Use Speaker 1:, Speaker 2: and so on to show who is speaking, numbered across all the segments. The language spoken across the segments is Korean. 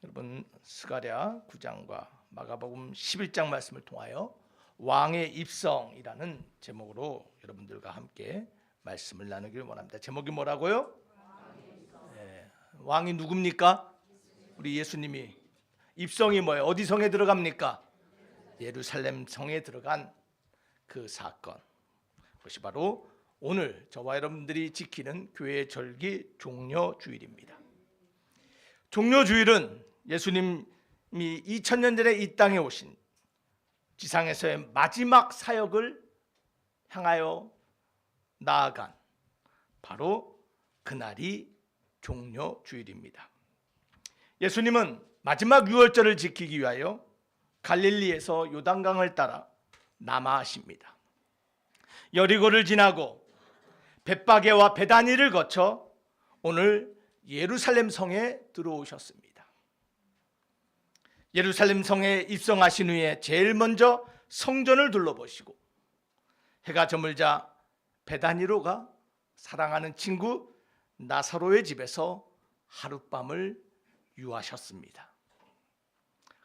Speaker 1: 여러분, 스가랴 9장과 마가복음 11장 말씀을 통하여 왕의 입성이라는 제목으로 여러분들과 함께 말씀을 나누길 원합니다. 제목이 뭐라고요? 왕이 누굽니까? 우리 예수님이. 입성이 뭐예요? 어디 성에 들어갑니까? 예루살렘 성에 들어간 그 사건, 그것이 바로 오늘 저와 여러분들이 지키는 교회 절기 종려주일입니다. 종려주일은 예수님이 2000년 전에 이 땅에 오신 지상에서의 마지막 사역을 향하여 나아간 바로 그날이 종려주일입니다. 예수님은 마지막 유월절을 지키기 위하여 갈릴리에서 요단강을 따라 남하하십니다. 여리고를 지나고 벳바게와 베다니를 거쳐 오늘 예루살렘 성에 들어오셨습니다. 예루살렘 성에 입성하신 후에 제일 먼저 성전을 둘러보시고 해가 저물자 베다니로 가 사랑하는 친구 나사로의 집에서 하룻밤을 유하셨습니다.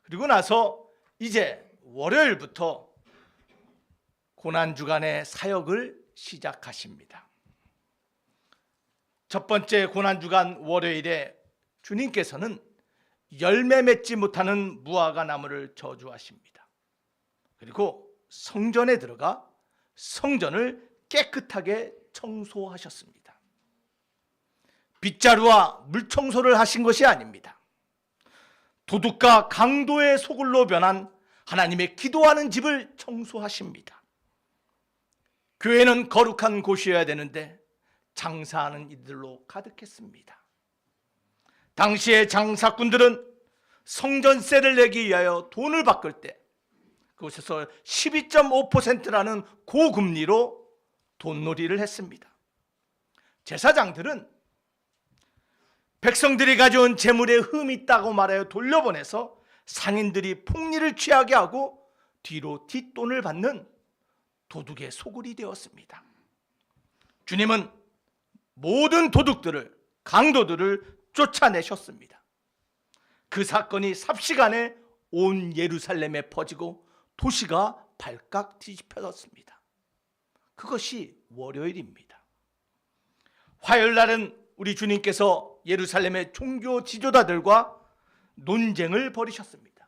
Speaker 1: 그리고 나서 이제 월요일부터 고난주간의 사역을 시작하십니다. 첫 번째 고난주간 월요일에 주님께서는 열매 맺지 못하는 무화과 나무를 저주하십니다. 그리고 성전에 들어가 성전을 깨끗하게 청소하셨습니다. 빗자루와 물청소를 하신 것이 아닙니다. 도둑과 강도의 소굴로 변한 하나님의 기도하는 집을 청소하십니다. 교회는 거룩한 곳이어야 되는데 장사하는 이들로 가득했습니다. 당시의 장사꾼들은 성전세를 내기 위하여 돈을 바꿀 때 그곳에서 12.5%라는 고금리로 돈놀이를 했습니다. 제사장들은 백성들이 가져온 재물에 흠이 있다고 말하여 돌려보내서 상인들이 폭리를 취하게 하고 뒤로 뒷돈을 받는 도둑의 소굴이 되었습니다. 주님은 모든 도둑들을, 강도들을 쫓아내셨습니다. 그 사건이 삽시간에 온 예루살렘에 퍼지고 도시가 발칵 뒤집혀졌습니다. 그것이 월요일입니다. 화요일 날은 우리 주님께서 예루살렘의 종교 지도자들과 논쟁을 벌이셨습니다.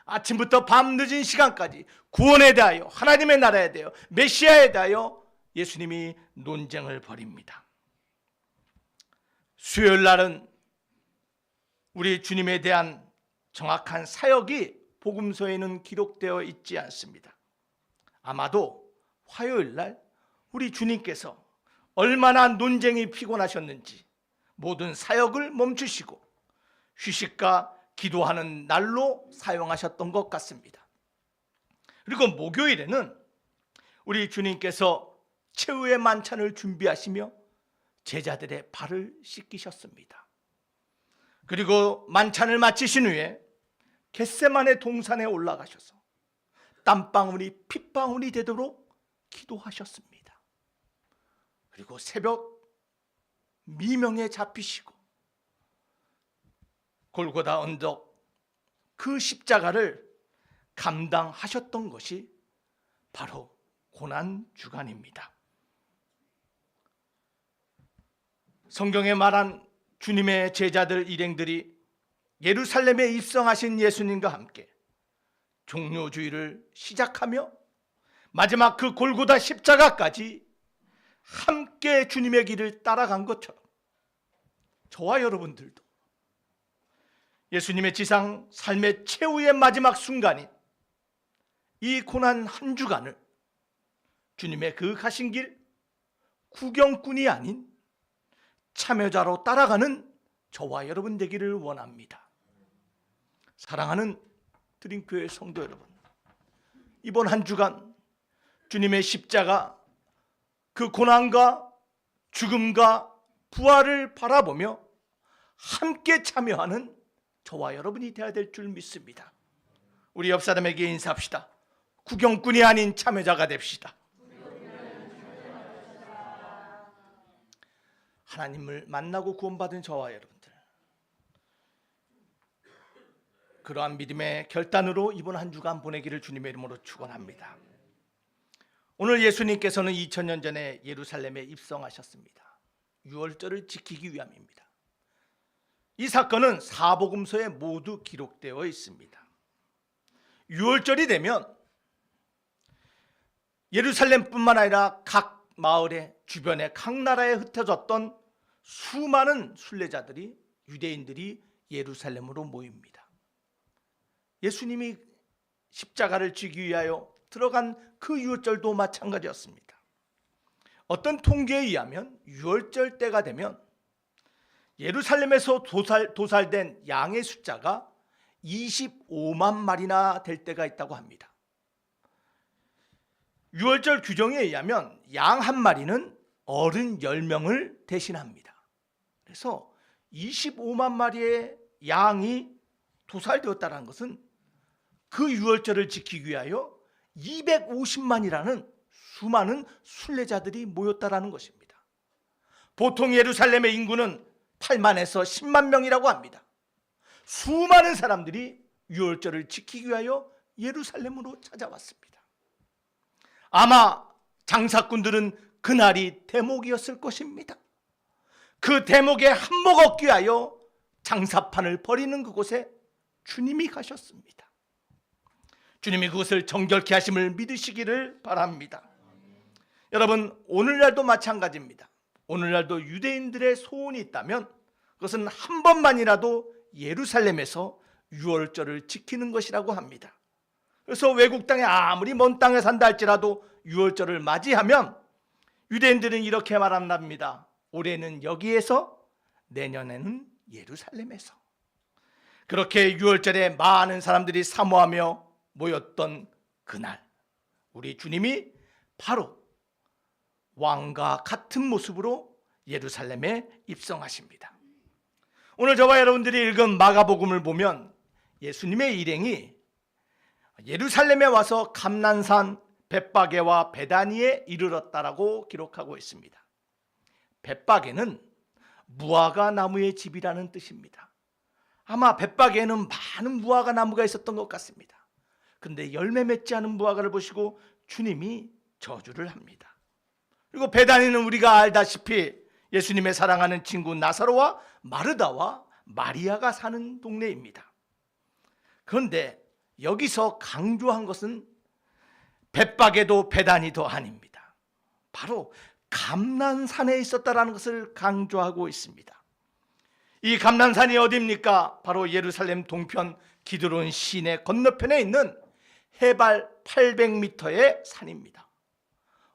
Speaker 1: 아침부터 밤늦은 시간까지 구원에 대하여, 하나님의 나라에 대하여, 메시아에 대하여 예수님이 논쟁을 벌입니다. 수요일 날은 우리 주님에 대한 정확한 사역이 복음서에는 기록되어 있지 않습니다. 아마도 화요일 날 우리 주님께서 얼마나 논쟁이 피곤하셨는지 모든 사역을 멈추시고 휴식과 기도하는 날로 사용하셨던 것 같습니다. 그리고 목요일에는 우리 주님께서 최후의 만찬을 준비하시며 제자들의 발을 씻기셨습니다. 그리고 만찬을 마치신 후에 겟세마네 동산에 올라가셔서 땀방울이 핏방울이 되도록 기도하셨습니다. 그리고 새벽 미명에 잡히시고 골고다 언덕 그 십자가를 감당하셨던 것이 바로 고난주간입니다. 성경에 말한 주님의 제자들 일행들이 예루살렘에 입성하신 예수님과 함께 종려주일을 시작하며 마지막 그 골고다 십자가까지 함께 주님의 길을 따라간 것처럼 저와 여러분들도 예수님의 지상 삶의 최후의 마지막 순간인 이 고난 한 주간을 주님의 그 가신 길 구경꾼이 아닌 참여자로 따라가는 저와 여러분 되기를 원합니다. 사랑하는 드림교회 성도 여러분, 이번 한 주간 주님의 십자가 그 고난과 죽음과 부활을 바라보며 함께 참여하는 저와 여러분이 되어야 될 줄 믿습니다. 우리 옆 사람에게 인사합시다. 구경꾼이 아닌 참여자가 됩시다. 하나님을 만나고 구원받은 저와 여러분들, 그러한 믿음의 결단으로 이번 한 주간 보내기를 주님의 이름으로 축원합니다. 오늘 예수님께서는 2000년 전에 예루살렘에 입성하셨습니다. 유월절을 지키기 위함입니다. 이 사건은 사복음서에 모두 기록되어 있습니다. 유월절이 되면 예루살렘뿐만 아니라 각 마을에 주변에 각 나라에 흩어졌던 수많은 순례자들이, 유대인들이 예루살렘으로 모입니다. 예수님이 십자가를 지기 위하여 들어간 그 유월절도 마찬가지였습니다. 어떤 통계에 의하면 유월절 때가 되면 예루살렘에서 도살된 양의 숫자가 25만 마리나 될 때가 있다고 합니다. 유월절 규정에 의하면 양 한 마리는 어른 10명을 대신합니다. 그래서 25만 마리의 양이 도살되었다는 것은 그 유월절을 지키기 위하여 250만이라는 수많은 순례자들이 모였다라는 것입니다. 보통 예루살렘의 인구는 8만에서 10만 명이라고 합니다. 수많은 사람들이 유월절을 지키기 위하여 예루살렘으로 찾아왔습니다. 아마 장사꾼들은 그날이 대목이었을 것입니다. 그 대목에 한몫 얻기 위하여 장사판을 벌이는 그곳에 주님이 가셨습니다. 주님이 그것을 정결케 하심을 믿으시기를 바랍니다. 여러분, 오늘날도 마찬가지입니다. 오늘날도 유대인들의 소원이 있다면 그것은 한 번만이라도 예루살렘에서 유월절을 지키는 것이라고 합니다. 그래서 외국 땅에 아무리 먼 땅에 산다 할지라도 유월절을 맞이하면 유대인들은 이렇게 말합니다. 올해는 여기에서, 내년에는 예루살렘에서. 그렇게 유월절에 많은 사람들이 사모하며 모였던 그날, 우리 주님이 바로 왕과 같은 모습으로 예루살렘에 입성하십니다. 오늘 저와 여러분들이 읽은 마가복음을 보면 예수님의 일행이 예루살렘에 와서 감난산 벳바게와 베다니에 이르렀다라고 기록하고 있습니다. 벳바게는 무화과 나무의 집이라는 뜻입니다. 아마 벳바게에는 많은 무화과 나무가 있었던 것 같습니다. 그런데 열매 맺지 않은 무화과를 보시고 주님이 저주를 합니다. 그리고 베다니는 우리가 알다시피 예수님의 사랑하는 친구 나사로와 마르다와 마리아가 사는 동네입니다. 그런데 여기서 강조한 것은 벳바게도 베다니도 아닙니다. 바로 감난산에 있었다라는 것을 강조하고 있습니다. 이 감난산이 어디입니까? 바로 예루살렘 동편 기드론 시내 건너편에 있는 해발 800m의 산입니다.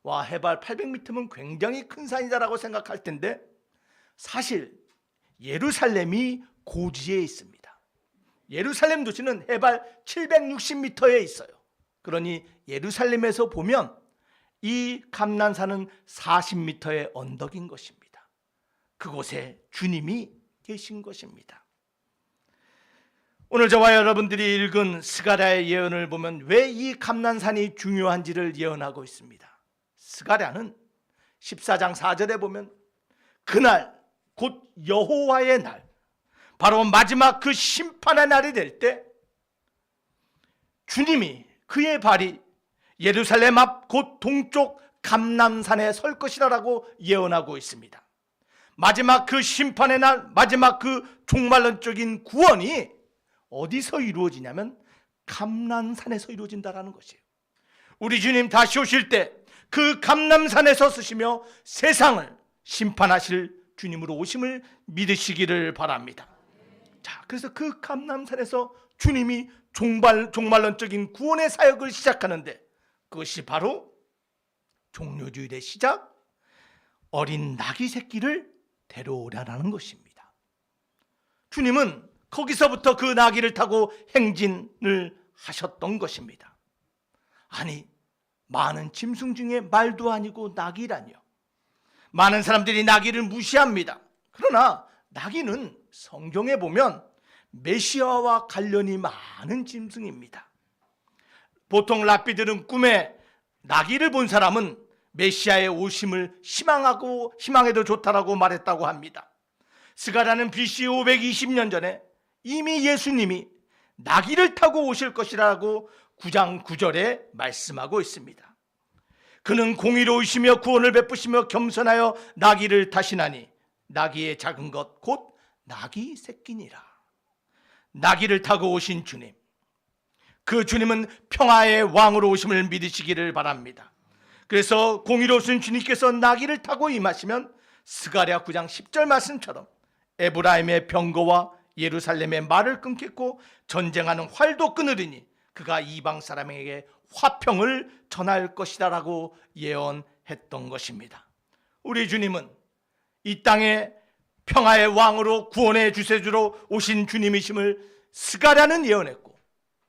Speaker 1: 와, 해발 800m면 굉장히 큰 산이다라고 생각할 텐데 사실 예루살렘이 고지에 있습니다. 예루살렘 도시는 해발 760m에 있어요. 그러니 예루살렘에서 보면 이 감난산은 40m의 언덕인 것입니다. 그곳에 주님이 계신 것입니다. 오늘 저와 여러분들이 읽은 스가랴의 예언을 보면 왜 이 감난산이 중요한지를 예언하고 있습니다. 스가랴는 14장 4절에 보면 그날 곧 여호와의 날, 바로 마지막 그 심판의 날이 될 때 주님이 그의 발이 예루살렘 앞 곧 동쪽 감난산에 설 것이라고 예언하고 있습니다. 마지막 그 심판의 날, 마지막 그 종말론적인 구원이 어디서 이루어지냐면 감난산에서 이루어진다라는 것이에요. 우리 주님 다시 오실 때 그 감난산에서 쓰시며 세상을 심판하실 주님으로 오심을 믿으시기를 바랍니다. 자, 그래서 그 감난산에서 주님이 종말론적인 구원의 사역을 시작하는데 그것이 바로 종료주일의 시작, 어린 나귀 새끼를 데려오라는 것입니다. 주님은 거기서부터 그 나귀를 타고 행진을 하셨던 것입니다. 아니, 많은 짐승 중에 말도 아니고 나귀라니요. 많은 사람들이 나귀를 무시합니다. 그러나 나귀는 성경에 보면 메시아와 관련이 많은 짐승입니다. 보통 랍비들은 꿈에 나귀를 본 사람은 메시아의 오심을 희망해도 좋다라고 말했다고 합니다. 스가랴는 BC 520년 전에 이미 예수님이 나귀를 타고 오실 것이라고 9장 9절에 말씀하고 있습니다. 그는 공의로우시며 구원을 베푸시며 겸손하여 나귀를 타시나니 나귀의 작은 것 곧 나귀 새끼니라. 나귀를 타고 오신 주님, 그 주님은 평화의 왕으로 오심을 믿으시기를 바랍니다. 그래서 공의로우신 주님께서 나귀를 타고 임하시면 스가랴 9장 10절 말씀처럼 에브라임의 병거와 예루살렘의 말을 끊겠고 전쟁하는 활도 끊으리니 그가 이방 사람에게 화평을 전할 것이다 라고 예언했던 것입니다. 우리 주님은 이 땅에 평화의 왕으로 구원의 주세주로 오신 주님이심을 스가랴는 예언했고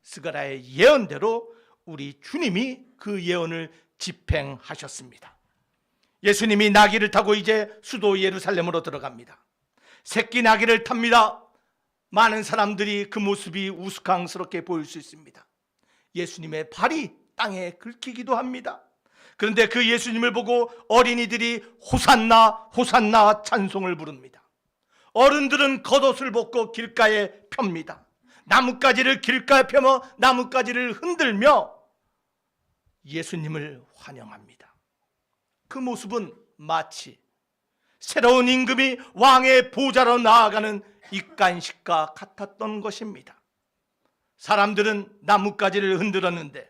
Speaker 1: 스가랴의 예언대로 우리 주님이 그 예언을 집행하셨습니다. 예수님이 나귀를 타고 이제 수도 예루살렘으로 들어갑니다. 새끼 나귀를 탑니다. 많은 사람들이 그 모습이 우스꽝스럽게 보일 수 있습니다. 예수님의 발이 땅에 긁히기도 합니다. 그런데 그 예수님을 보고 어린이들이 호산나 호산나 찬송을 부릅니다. 어른들은 겉옷을 벗고 길가에 펴니다. 나뭇가지를 길가에 펴며 나뭇가지를 흔들며 예수님을 환영합니다. 그 모습은 마치 새로운 임금이 왕의 보좌로 나아가는 입간식과 같았던 것입니다. 사람들은 나뭇가지를 흔들었는데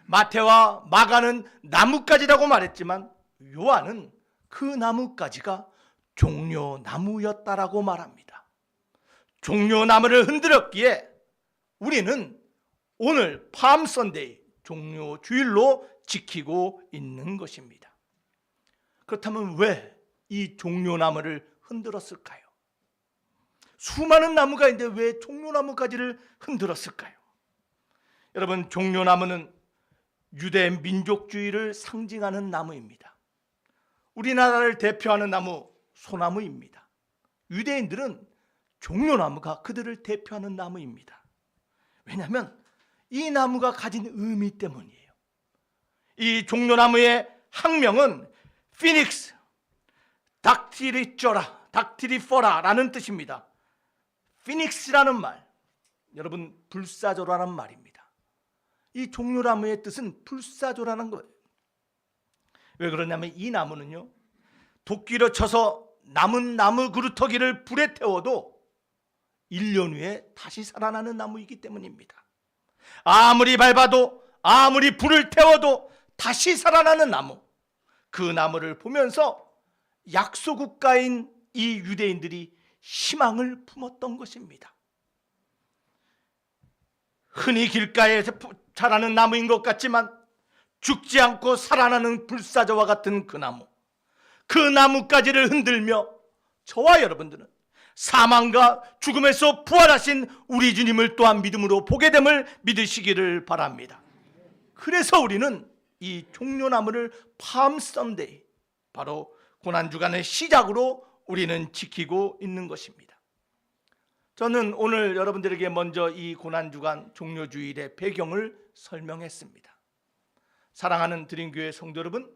Speaker 1: 마태와 마가는 나뭇가지라고 말했지만 요한은 그 나뭇가지가 종려나무였다라고 말합니다. 종려나무를 흔들었기에 우리는 오늘 팜 선데이 종려주일로 지키고 있는 것입니다. 그렇다면 왜 이 종려나무를 흔들었을까요? 수많은 나무가 있는데 왜 종려나무까지를 흔들었을까요? 여러분, 종려나무는 유대 민족주의를 상징하는 나무입니다. 우리나라를 대표하는 나무 소나무입니다. 유대인들은 종려나무가 그들을 대표하는 나무입니다. 왜냐하면 이 나무가 가진 의미 때문이에요. 이 종려나무의 학명은 피닉스 닥티리포라라는 뜻입니다. 피닉스라는 말, 여러분 불사조라는 말입니다. 이 종려나무의 뜻은 불사조라는 거예요. 왜 그러냐면 이 나무는요, 도끼로 쳐서 남은 나무 그루터기를 불에 태워도 1년 후에 다시 살아나는 나무이기 때문입니다. 아무리 밟아도 아무리 불을 태워도 다시 살아나는 나무, 그 나무를 보면서 약소국가인 이 유대인들이 희망을 품었던 것입니다. 흔히 길가에서 자라는 나무인 것 같지만 죽지 않고 살아나는 불사조와 같은 그 나무, 그 나뭇가지를 흔들며 저와 여러분들은 사망과 죽음에서 부활하신 우리 주님을 또한 믿음으로 보게 됨을 믿으시기를 바랍니다. 그래서 우리는 이 종려나무를 팜 선데이, 바로 고난주간의 시작으로 우리는 지키고 있는 것입니다. 저는 오늘 여러분들에게 먼저 이 고난주간 종려주일의 배경을 설명했습니다. 사랑하는 드림교회 성도 여러분,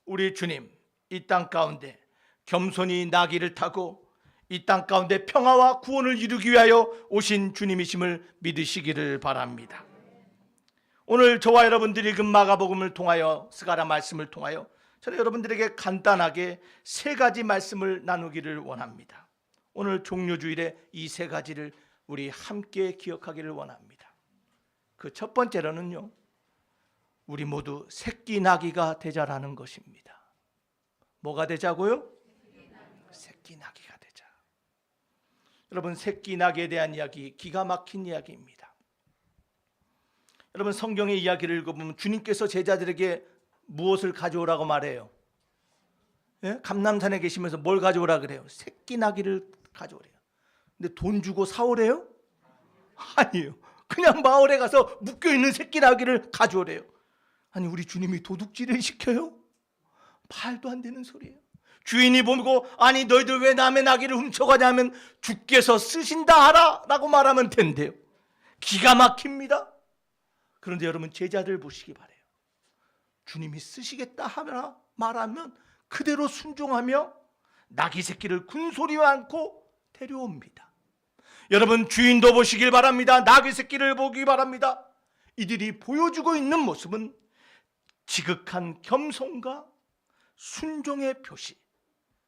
Speaker 1: 우리 주님 이 땅 가운데 겸손히 나귀를 타고 이 땅 가운데 평화와 구원을 이루기 위하여 오신 주님이심을 믿으시기를 바랍니다. 오늘 저와 여러분들이 읽은 마가복음을 통하여, 스가랴 말씀을 통하여 저는 여러분들에게 간단하게 세 가지 말씀을 나누기를 원합니다. 오늘 종려주일에 이 세 가지를 우리 함께 기억하기를 원합니다. 그 첫 번째로는요, 우리 모두 새끼 나귀가 되자라는 것입니다. 뭐가 되자고요? 새끼 나귀가 되자. 여러분, 새끼 나귀에 대한 이야기, 기가 막힌 이야기입니다. 여러분, 성경의 이야기를 읽어보면 주님께서 제자들에게 무엇을 가져오라고 말해요? 예? 감람산에 계시면서 뭘 가져오라 그래요? 새끼 나귀를 가져오래요. 근데 돈 주고 사오래요? 아니에요. 그냥 마을에 가서 묶여있는 새끼 나귀를 가져오래요. 아니, 우리 주님이 도둑질을 시켜요? 말도 안 되는 소리예요. 주인이 보고 아니 너희들 왜 남의 나귀를 훔쳐가냐면 주께서 쓰신다 하라 라고 말하면 된대요. 기가 막힙니다. 그런데 여러분, 제자들 보시기 바래요. 주님이 쓰시겠다 하라 말하면 그대로 순종하며 나귀 새끼를 군소리와 않고 데려옵니다. 여러분 주인도 보시길 바랍니다. 나귀 새끼를 보기 바랍니다. 이들이 보여주고 있는 모습은 지극한 겸손과 순종의 표시,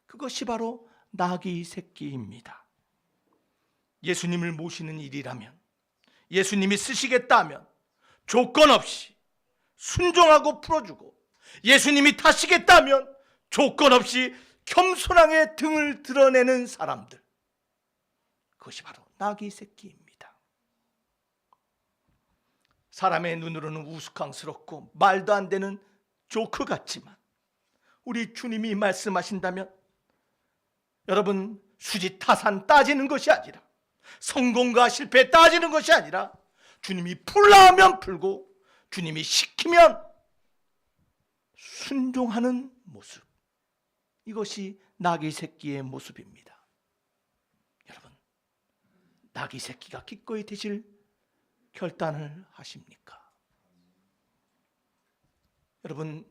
Speaker 1: 그것이 바로 나귀 새끼입니다. 예수님을 모시는 일이라면, 예수님이 쓰시겠다 하면 조건 없이 순종하고 풀어주고, 예수님이 타시겠다 하면 조건 없이 겸손하게 등을 드러내는 사람들, 그것이 바로 나귀 새끼입니다. 사람의 눈으로는 우스꽝스럽고 말도 안 되는 조크 같지만 우리 주님이 말씀하신다면, 여러분 수지타산 따지는 것이 아니라, 성공과 실패 따지는 것이 아니라, 주님이 풀라 하면 풀고 주님이 시키면 순종하는 모습, 이것이 나귀 새끼의 모습입니다. 여러분, 나귀 새끼가 기꺼이 되실 결단을 하십니까? 여러분,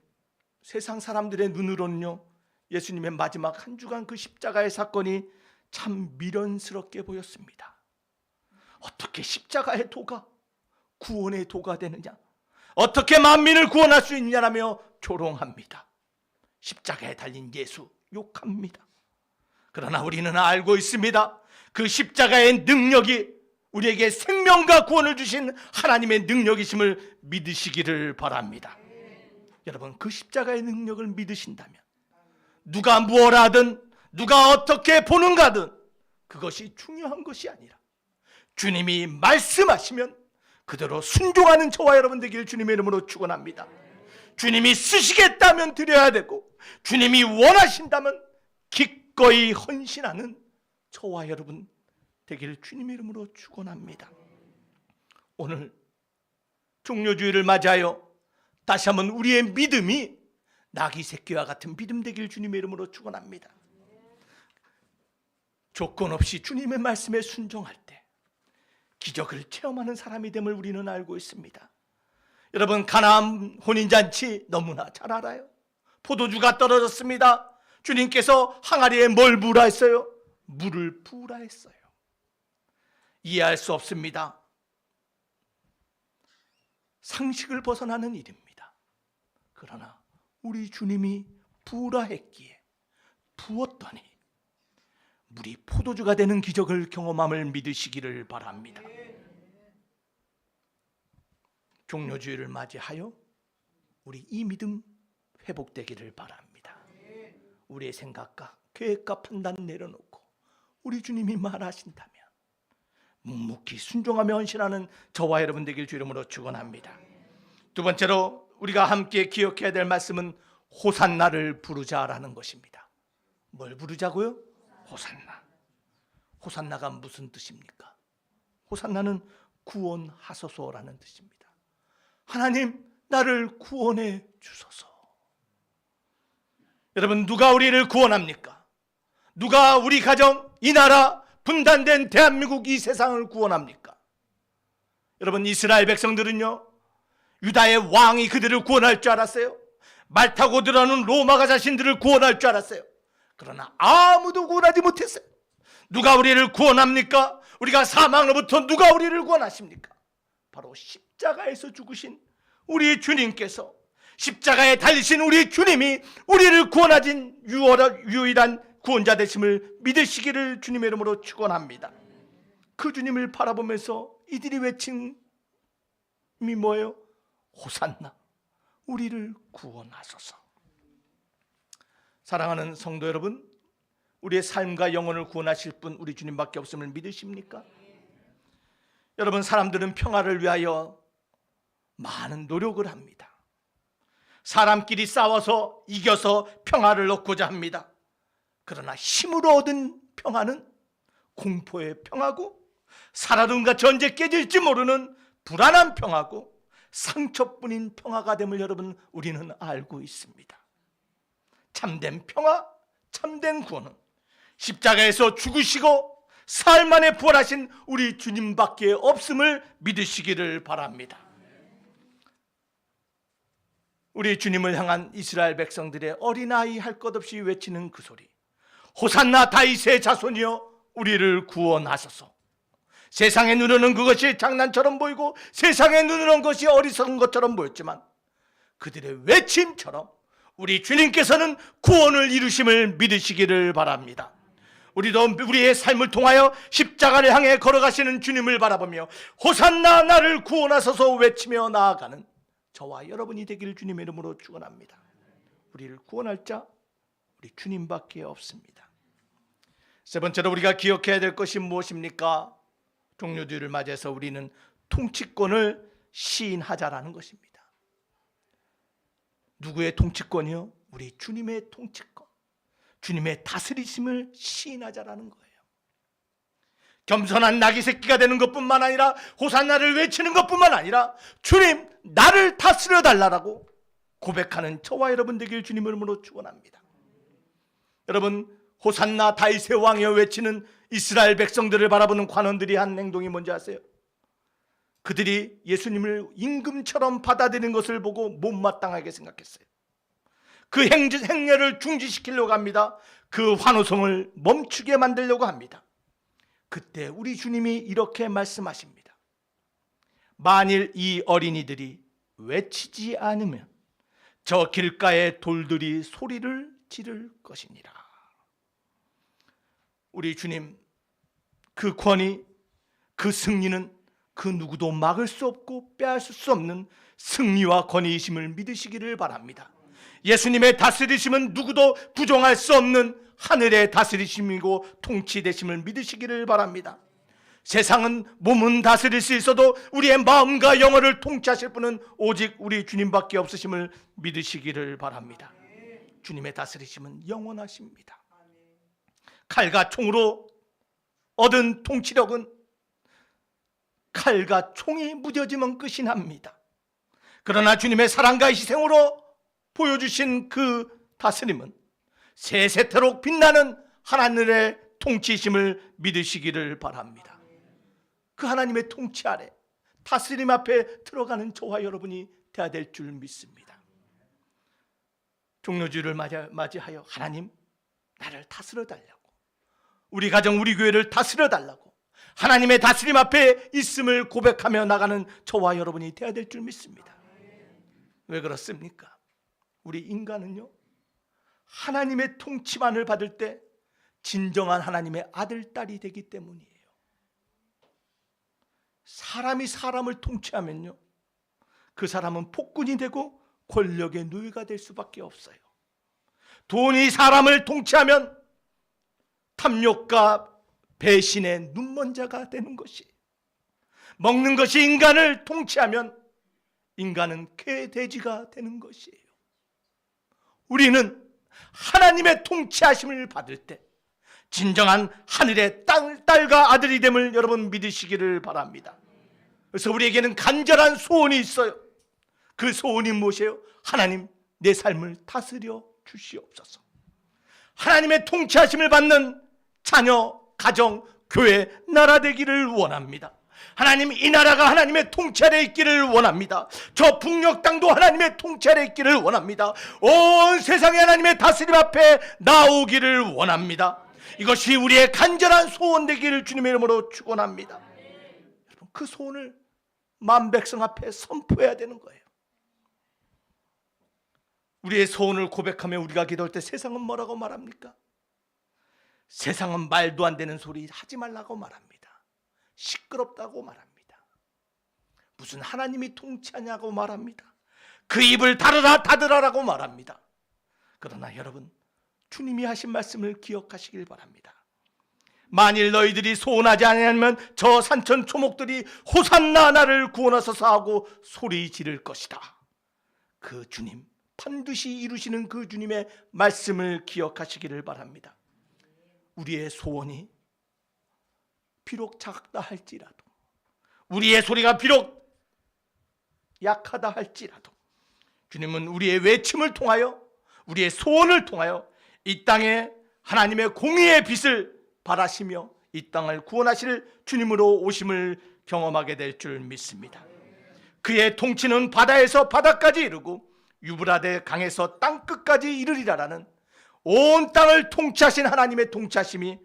Speaker 1: 세상 사람들의 눈으로는요, 예수님의 마지막 한 주간 그 십자가의 사건이 참 미련스럽게 보였습니다. 어떻게 십자가의 도가 구원의 도가 되느냐, 어떻게 만민을 구원할 수 있느냐라며 조롱합니다. 십자가에 달린 예수 욕합니다. 그러나 우리는 알고 있습니다. 그 십자가의 능력이 우리에게 생명과 구원을 주신 하나님의 능력이심을 믿으시기를 바랍니다. 여러분, 그 십자가의 능력을 믿으신다면 누가 무엇 하든, 누가 어떻게 보는가든 그것이 중요한 것이 아니라, 주님이 말씀하시면 그대로 순종하는 저와 여러분 되길 주님의 이름으로 축원합니다. 주님이 쓰시겠다면 드려야 되고, 주님이 원하신다면 기꺼이 헌신하는 저와 여러분 되길 주님의 이름으로 축원합니다. 오늘 종료주일을 맞이하여 다시 한번 우리의 믿음이 나귀 새끼와 같은 믿음 되길 주님의 이름으로 축원합니다. 조건 없이 주님의 말씀에 순종할 때 기적을 체험하는 사람이 됨을 우리는 알고 있습니다. 여러분, 가나안 혼인잔치 너무나 잘 알아요. 포도주가 떨어졌습니다. 주님께서 항아리에 뭘 부으라 했어요? 물을 부으라 했어요. 이해할 수 없습니다. 상식을 벗어나는 일입니다. 그러나 우리 주님이 부으라 했기에 부었더니 물이 포도주가 되는 기적을 경험함을 믿으시기를 바랍니다. 종료주일을 맞이하여 우리 이 믿음 회복되기를 바랍니다. 우리의 생각과 계획과 판단 내려놓고 우리 주님이 말하신다면 묵묵히 순종하며 헌신하는 저와 여러분 되길 주 이름으로 축원합니다. 두 번째로 우리가 함께 기억해야 될 말씀은 호산나를 부르자라는 것입니다. 뭘 부르자고요? 호산나. 호산나가 무슨 뜻입니까? 호산나는 구원하소서라는 뜻입니다. 하나님, 나를 구원해 주소서. 여러분, 누가 우리를 구원합니까? 누가 우리 가정, 이 나라, 분단된 대한민국 이 세상을 구원합니까? 여러분, 이스라엘 백성들은요, 유다의 왕이 그들을 구원할 줄 알았어요. 말 타고 들어오는 로마가 자신들을 구원할 줄 알았어요. 그러나 아무도 구원하지 못했어요. 누가 우리를 구원합니까? 우리가 사망으로부터 누가 우리를 구원하십니까? 바로 십자가에서 죽으신 우리 주님께서, 십자가에 달리신 우리 주님이 우리를 구원하신 유일한 구원자 되심을 믿으시기를 주님의 이름으로 축원합니다. 그 주님을 바라보면서 이들이 외친 이 뭐예요? 호산나, 우리를 구원하소서. 사랑하는 성도 여러분, 우리의 삶과 영혼을 구원하실 분 우리 주님밖에 없음을 믿으십니까? 여러분, 사람들은 평화를 위하여 많은 노력을 합니다. 사람끼리 싸워서 이겨서 평화를 얻고자 합니다. 그러나 힘으로 얻은 평화는 공포의 평화고, 살아둔가 전쟁 깨질지 모르는 불안한 평화고, 상처뿐인 평화가 됨을 여러분 우리는 알고 있습니다. 참된 평화, 참된 구원은 십자가에서 죽으시고 사흘 만에 부활하신 우리 주님밖에 없음을 믿으시기를 바랍니다. 우리 주님을 향한 이스라엘 백성들의 어린아이 할 것 없이 외치는 그 소리, 호산나 다윗의 자손이여 우리를 구원하소서. 세상의 눈으로는 그것이 장난처럼 보이고 세상의 눈으로는 것이 어리석은 것처럼 보였지만 그들의 외침처럼 우리 주님께서는 구원을 이루심을 믿으시기를 바랍니다. 우리도 우리의 삶을 통하여 십자가를 향해 걸어가시는 주님을 바라보며 호산나 나를 구원하소서 외치며 나아가는 저와 여러분이 되기를 주님의 이름으로 축원합니다. 우리를 구원할 자 우리 주님밖에 없습니다. 세 번째로 우리가 기억해야 될 것이 무엇입니까? 종료주의를 맞이해서 우리는 통치권을 시인하자라는 것입니다. 누구의 통치권이요? 우리 주님의 통치권, 주님의 다스리심을 시인하자라는 거예요. 겸손한 나귀 새끼가 되는 것뿐만 아니라 호산나를 외치는 것뿐만 아니라 주님 나를 다스려 달라라고 고백하는 저와 여러분 되길 주님의 이름으로 축원합니다. 여러분, 호산나 다윗의 왕이여 외치는 이스라엘 백성들을 바라보는 관원들이 한 행동이 뭔지 아세요? 그들이 예수님을 임금처럼 받아들이는 것을 보고 못마땅하게 생각했어요. 그 행렬을 중지시키려고 합니다. 그 환호성을 멈추게 만들려고 합니다. 그때 우리 주님이 이렇게 말씀하십니다. 만일 이 어린이들이 외치지 않으면 저 길가의 돌들이 소리를 지를 것이니라. 우리 주님, 그 권위, 그 승리는 그 누구도 막을 수 없고 빼앗을 수 없는 승리와 권위이심을 믿으시기를 바랍니다. 예수님의 다스리심은 누구도 부정할 수 없는 하늘의 다스리심이고 통치되심을 믿으시기를 바랍니다. 세상은 몸은 다스릴 수 있어도 우리의 마음과 영혼을 통치하실 분은 오직 우리 주님밖에 없으심을 믿으시기를 바랍니다. 주님의 다스리심은 영원하십니다. 칼과 총으로 얻은 통치력은 칼과 총이 무뎌지면 끝이 납니다. 그러나 주님의 사랑과 희생으로 보여주신 그 다스림은 세세토록 빛나는 하나님의 통치심을 믿으시기를 바랍니다. 그 하나님의 통치 아래 다스림 앞에 들어가는 저와 여러분이 되어야 될 줄 믿습니다. 종료주의를 맞이하여 하나님 나를 다스려 달라고, 우리 가정 우리 교회를 다스려 달라고 하나님의 다스림 앞에 있음을 고백하며 나가는 저와 여러분이 되어야 될 줄 믿습니다. 왜 그렇습니까? 우리 인간은요, 하나님의 통치만을 받을 때 진정한 하나님의 아들, 딸이 되기 때문이에요. 사람이 사람을 통치하면요, 그 사람은 폭군이 되고 권력의 노예가 될 수밖에 없어요. 돈이 사람을 통치하면 탐욕과 배신의 눈먼 자가 되는 것이, 먹는 것이 인간을 통치하면 인간은 개, 돼지가 되는 것이에요. 우리는 하나님의 통치하심을 받을 때 진정한 하늘의 딸과 아들이 됨을 여러분 믿으시기를 바랍니다. 그래서 우리에게는 간절한 소원이 있어요. 그 소원이 무엇이에요? 하나님, 내 삶을 다스려 주시옵소서. 하나님의 통치하심을 받는 자녀, 가정, 교회, 나라 되기를 원합니다. 하나님, 이 나라가 하나님의 통치 아래 있기를 원합니다. 저 북녘 땅도 하나님의 통치 아래 있기를 원합니다. 온 세상이 하나님의 다스림 앞에 나오기를 원합니다. 이것이 우리의 간절한 소원 되기를 주님의 이름으로 축원합니다. 여러분, 그 소원을 만 백성 앞에 선포해야 되는 거예요. 우리의 소원을 고백하며 우리가 기도할 때 세상은 뭐라고 말합니까? 세상은 말도 안 되는 소리 하지 말라고 말합니다. 시끄럽다고 말합니다. 무슨 하나님이 통치하냐고 말합니다. 그 입을 닫으라라고 말합니다. 그러나 여러분, 주님이 하신 말씀을 기억하시길 바랍니다. 만일 너희들이 소원하지 않으면 저 산천 초목들이 호산나 나를 구원하소서 하고 소리 지를 것이다. 그 주님, 반드시 이루시는 그 주님의 말씀을 기억하시기를 바랍니다. 우리의 소원이 비록 작다 할지라도, 우리의 소리가 비록 약하다 할지라도 주님은 우리의 외침을 통하여, 우리의 소원을 통하여 이 땅에 하나님의 공의의 빛을 발하시며 이 땅을 구원하실 주님으로 오심을 경험하게 될 줄 믿습니다. 그의 통치는 바다에서 바다까지 이르고 유브라데 강에서 땅끝까지 이르리라라는 온 땅을 통치하신 하나님의 통치하심이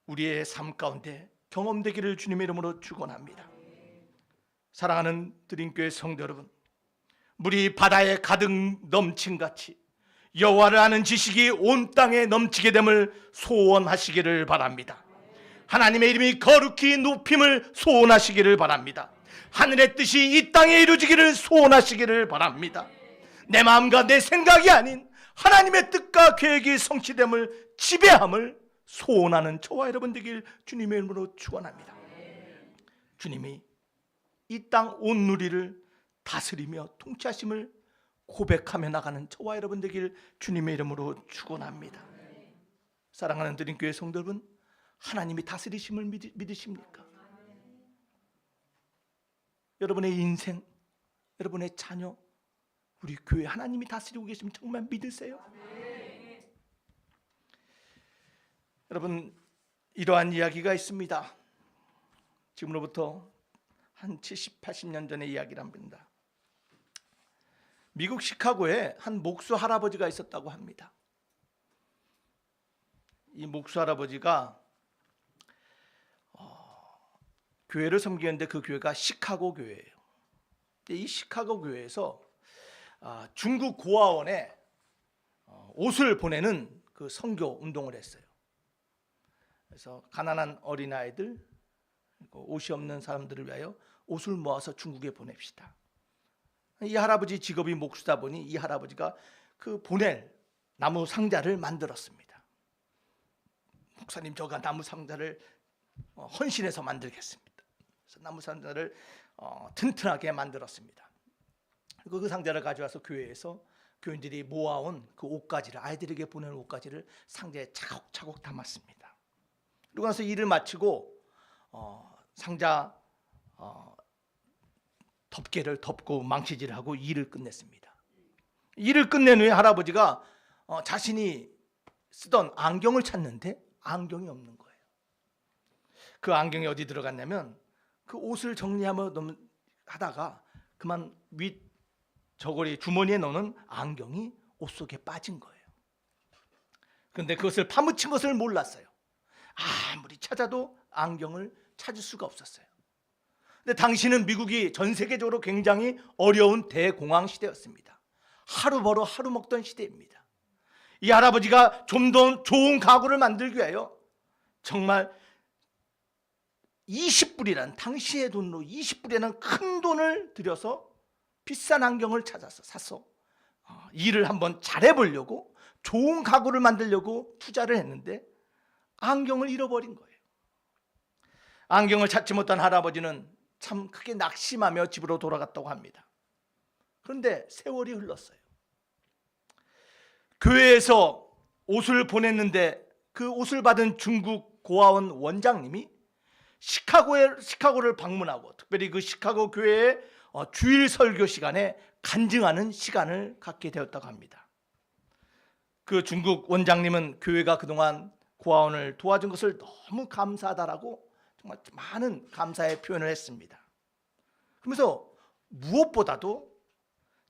Speaker 1: 우리의 삶 가운데 경험되기를 주님의 이름으로 축원합니다. 사랑하는 드림교회 성도 여러분, 물이 바다에 가득 넘친 같이 여호와를 아는 지식이 온 땅에 넘치게 됨을 소원하시기를 바랍니다. 하나님의 이름이 거룩히 높임을 소원하시기를 바랍니다. 하늘의 뜻이 이 땅에 이루어지기를 소원하시기를 바랍니다. 내 마음과 내 생각이 아닌 하나님의 뜻과 계획이 성취됨을 지배함을 소원하는 저와 여러분 되길 주님의 이름으로 축원합니다. 주님이 이 땅 온 누리를 다스리며 통치하심을 고백하며 나가는 저와 여러분 되길 주님의 이름으로 축원합니다. 사랑하는 드림교회 성도 여러분, 하나님이 다스리심을 믿으십니까? 여러분의 인생, 여러분의 자녀, 우리 교회 하나님이 다스리고 계시면 정말 믿으세요? 여러분, 이러한 이야기가 있습니다. 지금으로부터 한 70, 80년 전의 이야기랍니다. 미국 시카고에 한 목수 할아버지가 있었다고 합니다. 이 목수 할아버지가 교회를 섬기는데 그 교회가 시카고 교회예요. 이 시카고 교회에서 중국 고아원에 옷을 보내는 그 선교 운동을 했어요. 그래서 가난한 어린아이들, 옷이 없는 사람들을 위하여 옷을 모아서 중국에 보냅시다. 이 할아버지 직업이 목수다 보니 이 할아버지가 그 보낼 나무 상자를 만들었습니다. 목사님, 저가 나무 상자를 헌신해서 만들겠습니다. 그래서 나무 상자를 튼튼하게 만들었습니다. 그리고 그 상자를 가져와서 교회에서 교인들이 모아온 그 옷가지를, 아이들에게 보내는 옷가지를 상자에 차곡차곡 담았습니다. 그리고 나서 일을 마치고 상자 덮개를 덮고 망치질을 하고 일을 끝냈습니다. 일을 끝낸 후에 할아버지가 자신이 쓰던 안경을 찾는데 안경이 없는 거예요. 그 안경이 어디 들어갔냐면 그 옷을 하다가 그만 윗 저고리 주머니에 넣는 안경이 옷 속에 빠진 거예요. 그런데 그것을 파묻힌 것을 몰랐어요. 아무리 찾아도 안경을 찾을 수가 없었어요. 근데 당시는 미국이 전 세계적으로 굉장히 어려운 대공황 시대였습니다. 하루 벌어 하루 먹던 시대입니다. 이 할아버지가 좀 더 좋은 가구를 만들기 위하여 정말 20불이란, 당시의 돈으로 20불이라는 큰 돈을 들여서 비싼 안경을 찾아서 사서 일을 한번 잘해보려고, 좋은 가구를 만들려고 투자를 했는데 안경을 잃어버린 거예요. 안경을 찾지 못한 할아버지는 참 크게 낙심하며 집으로 돌아갔다고 합니다. 그런데 세월이 흘렀어요. 교회에서 옷을 보냈는데 그 옷을 받은 중국 고아원 원장님이 시카고를 방문하고, 특별히 그 시카고 교회의 주일 설교 시간에 간증하는 시간을 갖게 되었다고 합니다. 그 중국 원장님은 교회가 그동안 고아원을 도와준 것을 너무 감사하다라고 정말 많은 감사의 표현을 했습니다. 그러면서 무엇보다도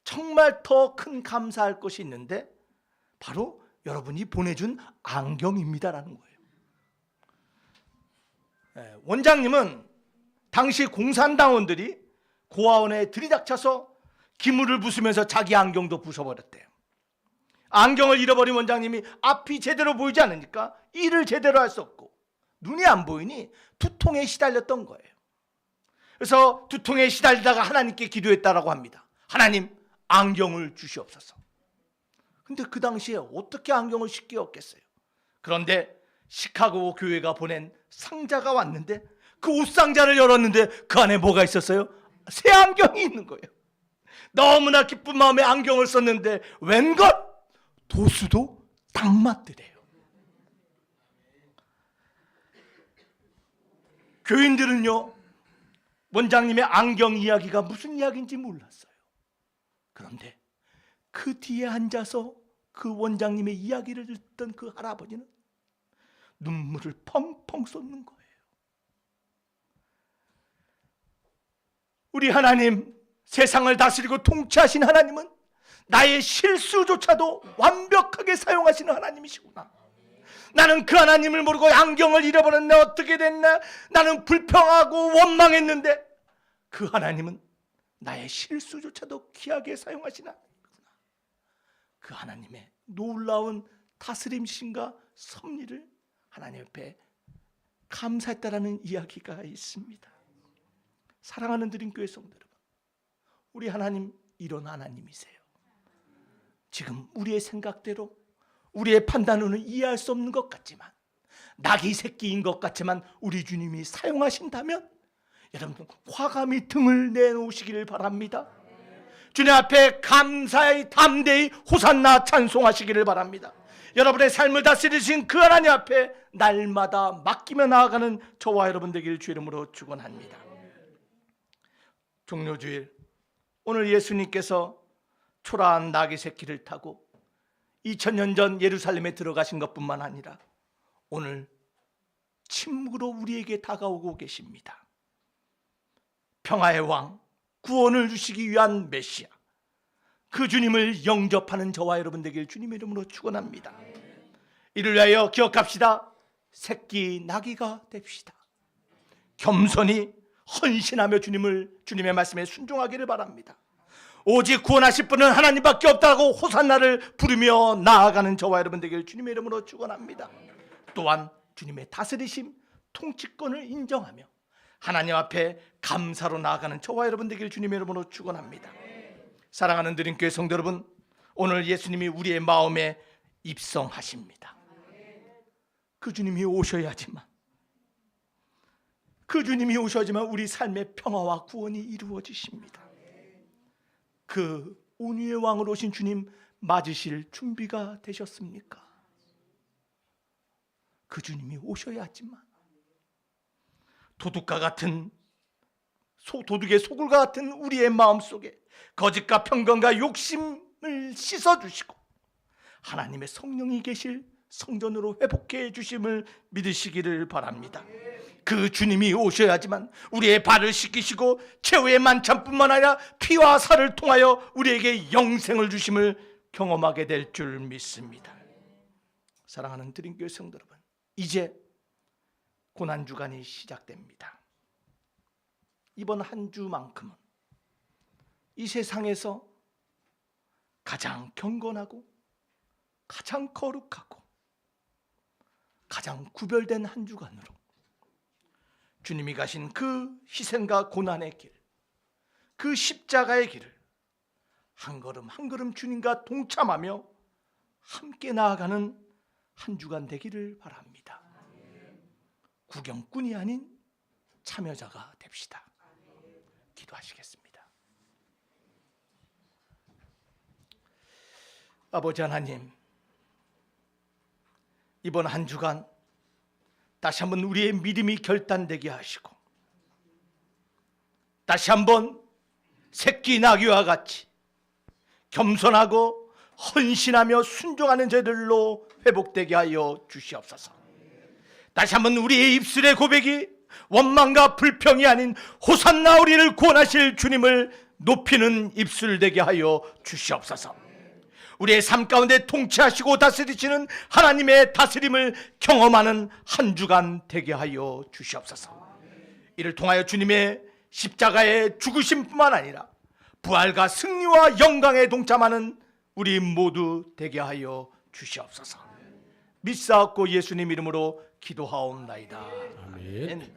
Speaker 1: 정말 더 큰 감사할 것이 있는데 바로 여러분이 보내준 안경입니다라는 거예요. 원장님은 당시 공산당원들이 고아원에 들이닥쳐서 기물을 부수면서 자기 안경도 부숴버렸대요. 안경을 잃어버린 원장님이 앞이 제대로 보이지 않으니까 일을 제대로 할 수 없고 눈이 안 보이니 두통에 시달렸던 거예요. 그래서 두통에 시달리다가 하나님께 기도했다라고 합니다. 하나님, 안경을 주시옵소서. 근데 그 당시에 어떻게 안경을 쉽게 얻겠어요? 그런데 시카고 교회가 보낸 상자가 왔는데 그 옷상자를 열었는데 그 안에 뭐가 있었어요? 새 안경이 있는 거예요. 너무나 기쁜 마음에 안경을 썼는데 웬걸? 도수도 딱 맞더래요. 교인들은요, 원장님의 안경 이야기가 무슨 이야기인지 몰랐어요. 그런데 그 뒤에 앉아서 그 원장님의 이야기를 듣던 그 할아버지는 눈물을 펑펑 쏟는 거예요. 우리 하나님, 세상을 다스리고 통치하신 하나님은 나의 실수조차도 완벽하게 사용하시는 하나님이시구나. 나는 그 하나님을 모르고 안경을 잃어버렸네. 어떻게 됐나? 나는 불평하고 원망했는데 그 하나님은 나의 실수조차도 귀하게 사용하시나? 그 하나님의 놀라운 다스림신과 섭리를 하나님 앞에 감사했다라는 이야기가 있습니다. 사랑하는 드림교회 성도 여러분, 우리 하나님 이런 하나님이세요. 지금 우리의 생각대로 우리의 판단으로는 이해할 수 없는 것 같지만, 낙이 새끼인 것 같지만 우리 주님이 사용하신다면 여러분 과감히 등을 내놓으시기를 바랍니다. 주님 앞에 감사히 담대히 호산나 찬송하시기를 바랍니다. 여러분의 삶을 다스리신 그 하나님 앞에 날마다 맡기며 나아가는 저와 여러분 되기를 주 이름으로 축원합니다. 종료주일, 오늘 예수님께서 초라한 나귀 새끼를 타고 2000년 전 예루살렘에 들어가신 것뿐만 아니라 오늘 침묵으로 우리에게 다가오고 계십니다. 평화의 왕, 구원을 주시기 위한 메시아, 그 주님을 영접하는 저와 여러분 되길 주님의 이름으로 축원합니다. 이를 위하여 기억합시다. 새끼 나귀가 됩시다. 겸손히 헌신하며 주님의 말씀에 순종하기를 바랍니다. 오직 구원하실 분은 하나님밖에 없다고 호산나를 부르며 나아가는 저와 여러분 되길 주님의 이름으로 축원합니다. 또한 주님의 다스리심, 통치권을 인정하며 하나님 앞에 감사로 나아가는 저와 여러분 되길 주님의 이름으로 축원합니다. 사랑하는 드림교회 성도 여러분, 오늘 예수님이 우리의 마음에 입성하십니다. 그 주님이 오셔야지만 우리 삶의 평화와 구원이 이루어지십니다. 그 온유의 왕으로 오신 주님 맞으실 준비가 되셨습니까? 그 주님이 오셔야지만 도둑의 소굴과 같은 우리의 마음속에 거짓과 편견과 욕심을 씻어주시고 하나님의 성령이 계실 성전으로 회복해 주심을 믿으시기를 바랍니다. 그 주님이 오셔야지만 우리의 발을 씻기시고 최후의 만찬뿐만 아니라 피와 살을 통하여 우리에게 영생을 주심을 경험하게 될 줄 믿습니다. 사랑하는 드림교회 성도 여러분, 이제 고난주간이 시작됩니다. 이번 한 주만큼은 이 세상에서 가장 경건하고 가장 거룩하고 가장 구별된 한 주간으로 주님이 가신 그 희생과 고난의 길, 그 십자가의 길을 한 걸음 한 걸음 주님과 동참하며 함께 나아가는 한 주간 되기를 바랍니다. 구경꾼이 아닌 참여자가 됩시다. 기도하시겠습니다. 아버지 하나님, 이번 한 주간 다시 한번 우리의 믿음이 결단되게 하시고 다시 한번 새끼 나귀와 같이 겸손하고 헌신하며 순종하는 저들로 회복되게 하여 주시옵소서. 다시 한번 우리의 입술의 고백이 원망과 불평이 아닌 호산나 우리를 구원하실 주님을 높이는 입술 되게 하여 주시옵소서. 우리의 삶 가운데 통치하시고 다스리시는 하나님의 다스림을 경험하는 한 주간 되게 하여 주시옵소서. 이를 통하여 주님의 십자가의 죽으심뿐만 아니라 부활과 승리와 영광에 동참하는 우리 모두 되게 하여 주시옵소서. 믿사옵고 예수님 이름으로 기도하옵나이다. 아멘.